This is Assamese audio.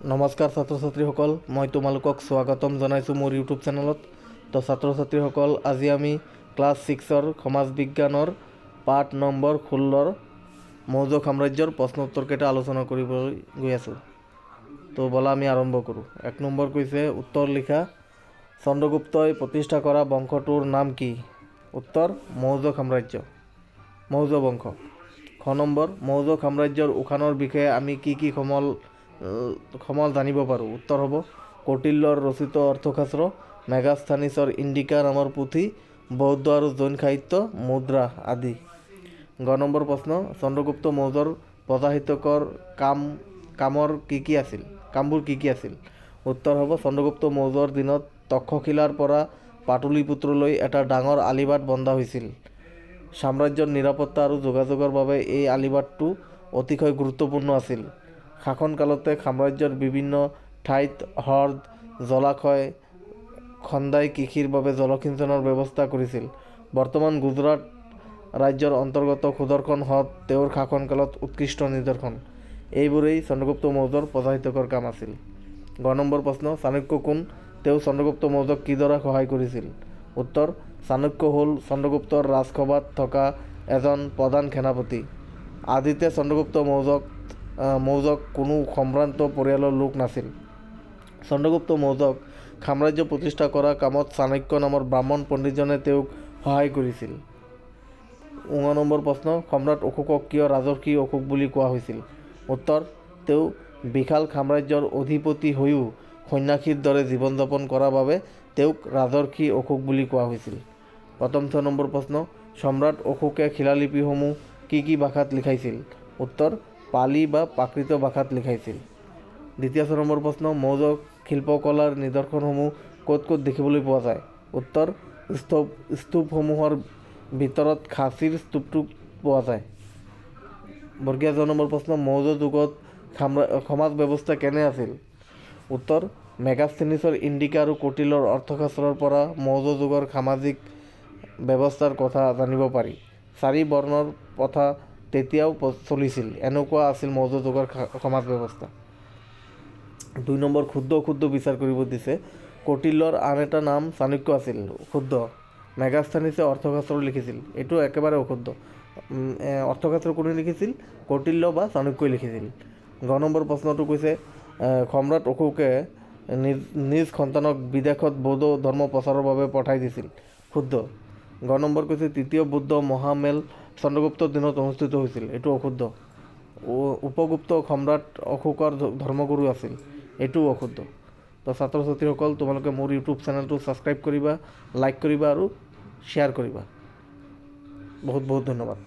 নমস্কাৰ ছাত্ৰ ছাত্ৰীসকল, মই তোমালোকক স্বাগতম জনাইছোঁ মোৰ ইউটিউব চেনেলত। তো ছাত্ৰ ছাত্ৰীসকল, আজি আমি ক্লাছ 6ৰ সমাজ বিজ্ঞানৰ পাঠ নম্বৰ 16ৰ মৌৰ্য সাম্ৰাজ্যৰ প্ৰশ্নোত্তৰকেইটা আলোচনা কৰিবলৈ গৈ আছোঁ। তো বলা আমি আৰম্ভ কৰোঁ। 1 নম্বৰ কৈছে উত্তৰ লিখা, চন্দ্ৰগুপ্তই প্ৰতিষ্ঠা কৰা বংশটোৰ নাম কি? উত্তৰ মৌৰ্য সাম্ৰাজ্য, মৌৰ্য বংশ। খ নম্বৰ, মৌৰ্য সাম্ৰাজ্যৰ উত্থানৰ বিষয়ে আমি কি সমল জানিব পাৰোঁ? উত্তৰ হ'ব কৌটিল্যৰ ৰচিত অৰ্থশাস্ত্ৰ, মেগাস্থানিছৰ ইণ্ডিকা নামৰ পুথি, বৌদ্ধ আৰু জৈন সাহিত্য, মুদ্ৰা আদি। গ নম্বৰ প্ৰশ্ন, চন্দ্ৰগুপ্ত মৌৰ্যৰ প্ৰজাহিতকৰ কামবোৰ কি আছিল? উত্তৰ হ'ব চন্দ্ৰগুপ্ত মৌৰ্যৰ দিনত তক্ষশিলাৰ পৰা পাটলিপুত্ৰলৈ এটা ডাঙৰ আলিবাট বন্ধা হৈছিল। সাম্ৰাজ্যৰ নিৰাপত্তা আৰু যোগাযোগৰ বাবে এই আলিবাটটো অতিশয় গুৰুত্বপূৰ্ণ আছিল। শাসনকালতে সাম্ৰাজ্যৰ বিভিন্ন ঠাইত হ্ৰদ, জলাশয় খন্দাই কৃষিৰ বাবে জলসিঞ্চনৰ ব্যৱস্থা কৰিছিল। বৰ্তমান গুজৰাট ৰাজ্যৰ অন্তৰ্গত সুদৰ্শন হ্ৰদ তেওঁৰ শাসনকালত উৎকৃষ্ট নিদৰ্শন। এইবোৰেই চন্দ্ৰগুপ্ত মৌৰ্যৰ প্ৰজাহিতকৰ কাম আছিল। গ নম্বৰ প্ৰশ্ন, চাণক্য কোন? তেওঁ চন্দ্ৰগুপ্ত মৌৰ্যক কিদৰে সহায় কৰিছিল? উত্তৰ, চাণক্য হ'ল চন্দ্ৰগুপ্তৰ ৰাজসভাত থকা এজন প্ৰধান সেনাপতি। আদিতে চন্দ্ৰগুপ্ত মৌৰ্যক কোনো সম্ভ্ৰান্ত পৰিয়ালৰ লোক নাছিল। চন্দ্ৰগুপ্ত মৌৰ্যক সাম্ৰাজ্য প্ৰতিষ্ঠা কৰা কামত চাণক্য নামৰ ব্ৰাহ্মণ পণ্ডিতজনে তেওঁক সহায় কৰিছিল। 9 নম্বৰ প্ৰশ্ন, সম্ৰাট অশোকক কিয় ৰাজৰ্ষি অশোক বুলি কোৱা হৈছিল? উত্তৰ, তেওঁ বিশাল সাম্ৰাজ্যৰ অধিপতি হৈও সন্যাসীৰ দৰে জীৱন যাপন কৰাৰ বাবে তেওঁক ৰাজৰ্ষি অশোক বুলি কোৱা হৈছিল। 6 নম্বৰ প্ৰশ্ন, সম্ৰাট অশোকে শিলালিপিসমূহ কি ভাষাত লিখাইছিল? উত্তৰ, পালি বা প্ৰাকৃত ভাষাত লিখাইছিল। 6 নম্বৰ প্ৰশ্ন, মৌৰ্য শিল্পকলাৰ নিদৰ্শনসমূহ ক'ত দেখিবলৈ পোৱা যায়? উত্তৰ, স্তূপসমূহৰ ভিতৰত খাচীৰ স্তূপটো পোৱা যায়। 7 নম্বৰ প্ৰশ্ন, মৌৰ্য যুগত সমাজ ব্যৱস্থা কেনে আছিল? উত্তৰ, মেগাস্থেনিছৰ ইণ্ডিকা আৰু কৌটিল্যৰ অৰ্থশাস্ত্ৰৰ পৰা মৌৰ্য যুগৰ সামাজিক ব্যৱস্থাৰ কথা জানিব পাৰি। 4 বৰ্ণৰ প্ৰথা তেতিয়াও চলিছিল। এনেকুৱা আছিল মৌৰ্য যুগৰ সমাজ ব্যৱস্থা। 2 নম্বৰ, ক্ষুদ্ৰ বিচাৰ কৰিব দিছে। কৌটিল্যৰ আন এটা নাম চাণক্য আছিল। শুদ্ধ। মেগাস্থানিছে অৰ্থশাস্ত্ৰ লিখিছিল। এইটো একেবাৰে অশুদ্ধ। অৰ্থশাস্ত্ৰ কোনে লিখিছিল? কৌটিল্য বা চাণক্যই লিখিছিল। গ নম্বৰ প্ৰশ্নটো কৈছে সম্ৰাট অশোকে নিজ সন্তানক বিদেশত বৌদ্ধ ধৰ্ম প্ৰচাৰৰ বাবে পঠাই দিছিল। শুদ্ধ। গ নম্বৰ কৈছে তৃতীয় বৌদ্ধ মহামেল চন্দ্ৰগুপ্তৰ দিনত অনুষ্ঠিত হৈছিল। এইটো অশুদ্ধ। উপগুপ্ত সম্ৰাট অশোকৰ ধৰ্মগুৰু আছিল। এইটোও অশুদ্ধ। তো ছাত্ৰ ছাত্ৰীসকল, তোমালোকে মোৰ ইউটিউব চেনেলটো ছাবস্ক্ৰাইব কৰিবা, লাইক কৰিবা আৰু শ্বেয়াৰ কৰিবা। বহুত ধন্যবাদ।